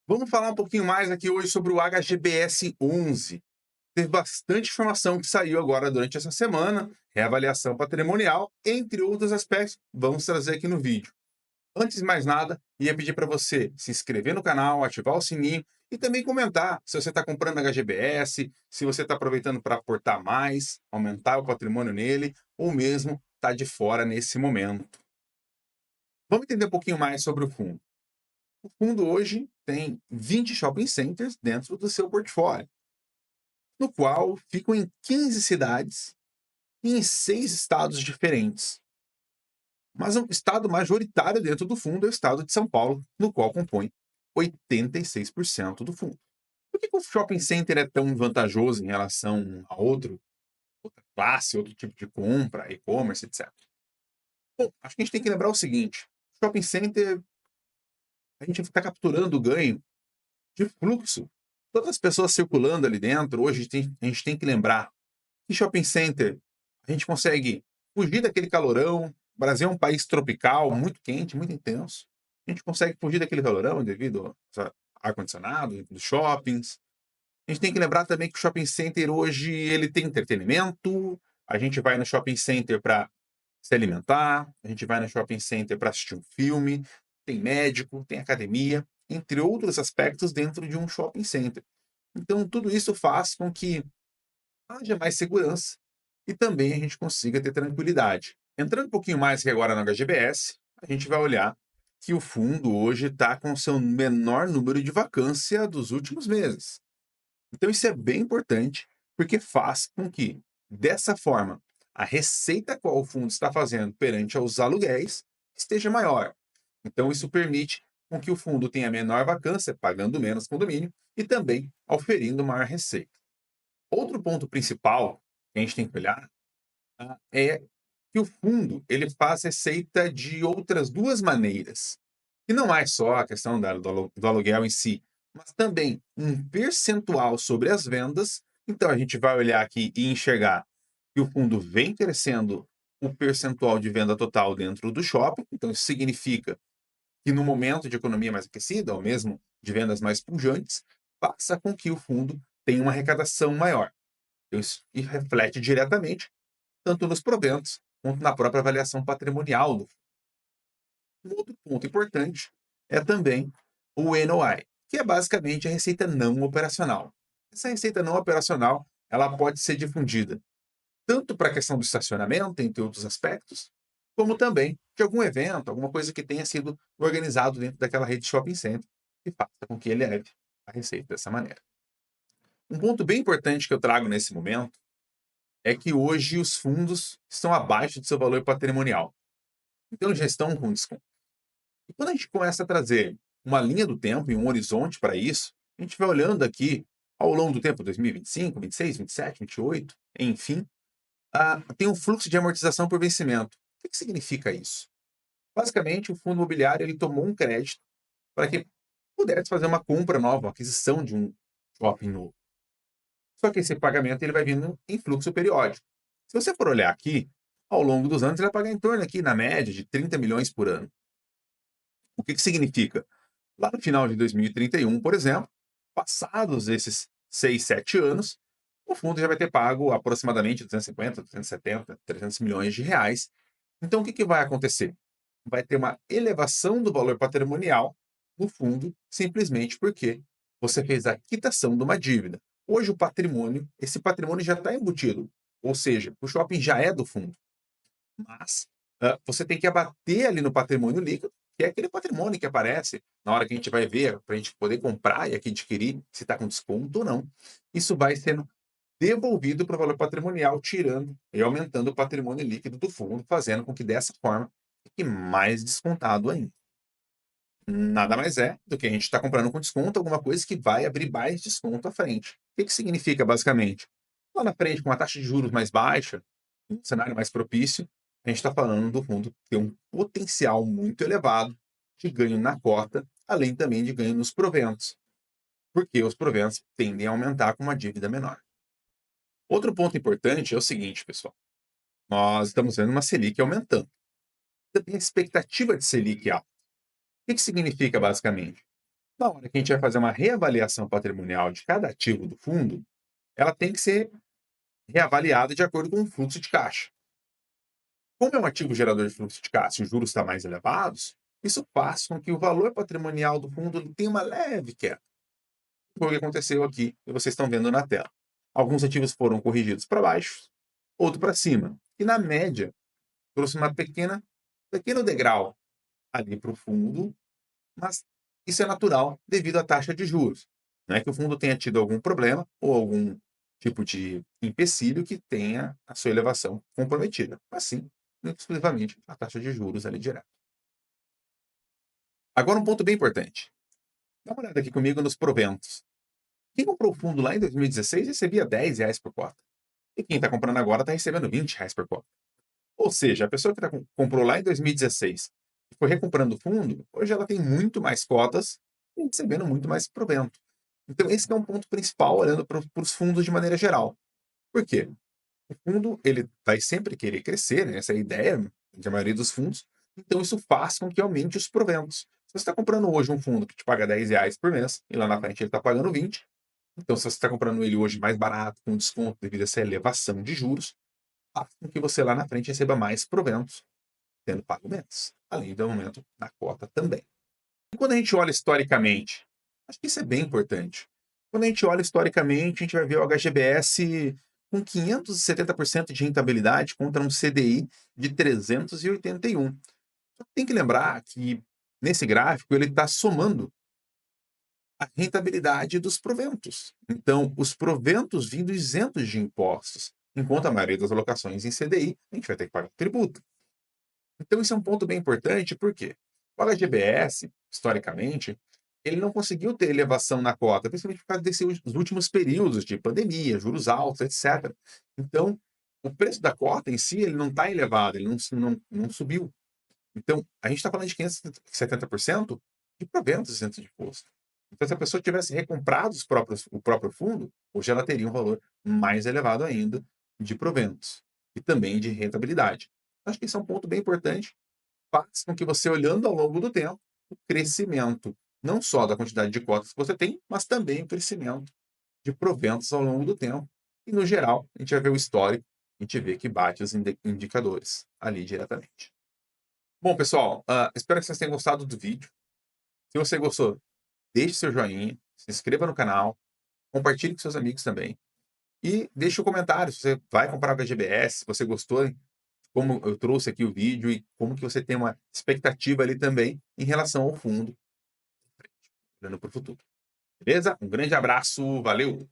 Vamos falar um pouquinho mais aqui hoje sobre o HGBS 11. Teve bastante informação que saiu agora durante essa semana, reavaliação patrimonial, entre outros aspectos, vamos trazer aqui no vídeo. Antes de mais nada, ia pedir para você se inscrever no canal, ativar o sininho e também comentar se você está comprando HGBS, se você está aproveitando para aportar mais, aumentar o patrimônio nele, ou mesmo está de fora nesse momento. Vamos entender um pouquinho mais sobre o fundo. O fundo hoje tem 20 shopping centers dentro do seu portfólio, no qual ficam em 15 cidades e em 6 estados diferentes. Mas o estado majoritário dentro do fundo é o estado de São Paulo, no qual compõe 86% do fundo. Por que o shopping center é tão vantajoso em relação a outra classe, outro tipo de compra, e-commerce, etc? Bom, acho que a gente tem que lembrar o seguinte: shopping center, a gente está capturando o ganho de fluxo. Todas as pessoas circulando ali dentro, hoje a gente tem que lembrar que shopping center a gente consegue fugir daquele calorão. O Brasil é um país tropical, muito quente, muito intenso. A gente consegue fugir daquele calorão devido ao ar-condicionado dos shoppings. A gente tem que lembrar também que o shopping center hoje ele tem entretenimento. A gente vai no shopping center para se alimentar, a gente vai no shopping center para assistir um filme, tem médico, tem academia, entre outros aspectos dentro de um shopping center. Então, tudo isso faz com que haja mais segurança e também a gente consiga ter tranquilidade. Entrando um pouquinho mais aqui agora no HGBS, a gente vai olhar que o fundo hoje está com o seu menor número de vacância dos últimos meses. Então, isso é bem importante, porque faz com que, dessa forma, a receita qual o fundo está fazendo perante aos aluguéis esteja maior. Então, isso permite com que o fundo tenha menor vacância, pagando menos condomínio, e também auferindo maior receita. Outro ponto principal que a gente tem que olhar é que o fundo ele faz receita de outras duas maneiras. E não é só a questão do aluguel em si, mas também um percentual sobre as vendas. Então a gente vai olhar aqui e enxergar que o fundo vem crescendo o percentual de venda total dentro do shopping. Então isso significa que no momento de economia mais aquecida, ou mesmo de vendas mais pujantes, faça com que o fundo tenha uma arrecadação maior. Então, isso reflete diretamente tanto nos proventos quanto na própria avaliação patrimonial do fundo. Um outro ponto importante é também o NOI, que é basicamente a receita não operacional. Essa receita não operacional ela pode ser difundida tanto para a questão do estacionamento, entre outros aspectos, como também de algum evento, alguma coisa que tenha sido organizado dentro daquela rede de shopping center e faça com que ele eleve a receita dessa maneira. Um ponto bem importante que eu trago nesse momento é que hoje os fundos estão abaixo do seu valor patrimonial. Então já estão com desconto. E quando a gente começa a trazer uma linha do tempo e um horizonte para isso, a gente vai olhando aqui ao longo do tempo, 2025, 26, 27, 28, enfim, tem um fluxo de amortização por vencimento. O que significa isso? Basicamente, o fundo imobiliário ele tomou um crédito para que pudesse fazer uma compra nova, uma aquisição de um shopping novo. Só que esse pagamento ele vai vindo em fluxo periódico. Se você for olhar aqui, ao longo dos anos, ele vai pagar em torno aqui, na média, de 30 milhões por ano. O que significa? Lá no final de 2031, por exemplo, passados esses 6, 7 anos, o fundo já vai ter pago aproximadamente 250, 270, 300 milhões de reais. Então, o que vai acontecer? Vai ter uma elevação do valor patrimonial no fundo, simplesmente porque você fez a quitação de uma dívida. Hoje, esse patrimônio já está embutido, ou seja, o shopping já é do fundo. Mas você tem que abater ali no patrimônio líquido, que é aquele patrimônio que aparece na hora que a gente vai ver, para a gente poder comprar e aqui adquirir, se está com desconto ou não. Isso vai sendo devolvido para o valor patrimonial, tirando e aumentando o patrimônio líquido do fundo, fazendo com que dessa forma fique mais descontado ainda. Nada mais é do que a gente está comprando com desconto alguma coisa que vai abrir mais desconto à frente. O que significa, basicamente? Lá na frente, com a taxa de juros mais baixa, um cenário mais propício, a gente está falando do fundo ter um potencial muito elevado de ganho na cota, além também de ganho nos proventos, porque os proventos tendem a aumentar com uma dívida menor. Outro ponto importante é o seguinte, pessoal: nós estamos vendo uma Selic aumentando. Também a expectativa de Selic alta. O que significa, basicamente? Na hora que a gente vai fazer uma reavaliação patrimonial de cada ativo do fundo, ela tem que ser reavaliada de acordo com o fluxo de caixa. Como é um ativo gerador de fluxo de caixa e os juros estão mais elevados, isso faz com que o valor patrimonial do fundo tenha uma leve queda. Foi o que aconteceu aqui e vocês estão vendo na tela. Alguns ativos foram corrigidos para baixo, outro para cima. E na média, trouxe uma pequeno degrau ali para o fundo, mas isso é natural devido à taxa de juros. Não é que o fundo tenha tido algum problema ou algum tipo de empecilho que tenha a sua elevação comprometida, mas sim, exclusivamente a taxa de juros ali direto. Agora um ponto bem importante. Dá uma olhada aqui comigo nos proventos. Quem comprou o fundo lá em 2016 recebia R$ 10 por cota. E quem está comprando agora está recebendo R$ 20 por cota. Ou seja, a pessoa que comprou lá em 2016 e foi recomprando o fundo, hoje ela tem muito mais cotas e recebendo muito mais provento. Então, esse é um ponto principal olhando para os fundos de maneira geral. Por quê? O fundo ele vai sempre querer crescer, né? Essa é a ideia da maioria dos fundos. Então, isso faz com que aumente os proventos. Se você está comprando hoje um fundo que te paga R$ 10 por mês e lá na frente ele está pagando 20, então se você está comprando ele hoje mais barato, com desconto devido a essa elevação de juros, faz com que você lá na frente receba mais proventos, tendo pago menos, além do aumento da cota também. E quando a gente olha historicamente, acho que isso é bem importante. Quando a gente olha historicamente, a gente vai ver o HGBS com 570% de rentabilidade contra um CDI de 381. Tem que lembrar que nesse gráfico ele está somando a rentabilidade dos proventos. Então, os proventos vindo isentos de impostos, enquanto a maioria das alocações em CDI, a gente vai ter que pagar tributo. Então, isso é um ponto bem importante, porque o HGBS, historicamente, ele não conseguiu ter elevação na cota, principalmente por causa desses últimos períodos de pandemia, juros altos, etc. Então, o preço da cota em si, ele não está elevado, ele não subiu. Então, a gente está falando de 570% de proventos isentos de imposto. Então, se a pessoa tivesse recomprado o próprio fundo, hoje ela teria um valor mais elevado ainda de proventos e também de rentabilidade. Acho que isso é um ponto bem importante. Faz com que você, olhando ao longo do tempo, o crescimento, não só da quantidade de cotas que você tem, mas também o crescimento de proventos ao longo do tempo. E, no geral, a gente vai ver o histórico, a gente vê que bate os indicadores ali diretamente. Bom, pessoal, espero que vocês tenham gostado do vídeo. Se você gostou, deixe seu joinha, se inscreva no canal, compartilhe com seus amigos também. E deixe um comentário se você vai comprar o HGBS, se você gostou, como eu trouxe aqui o vídeo e como que você tem uma expectativa ali também em relação ao fundo, olhando para o futuro. Beleza? Um grande abraço, valeu!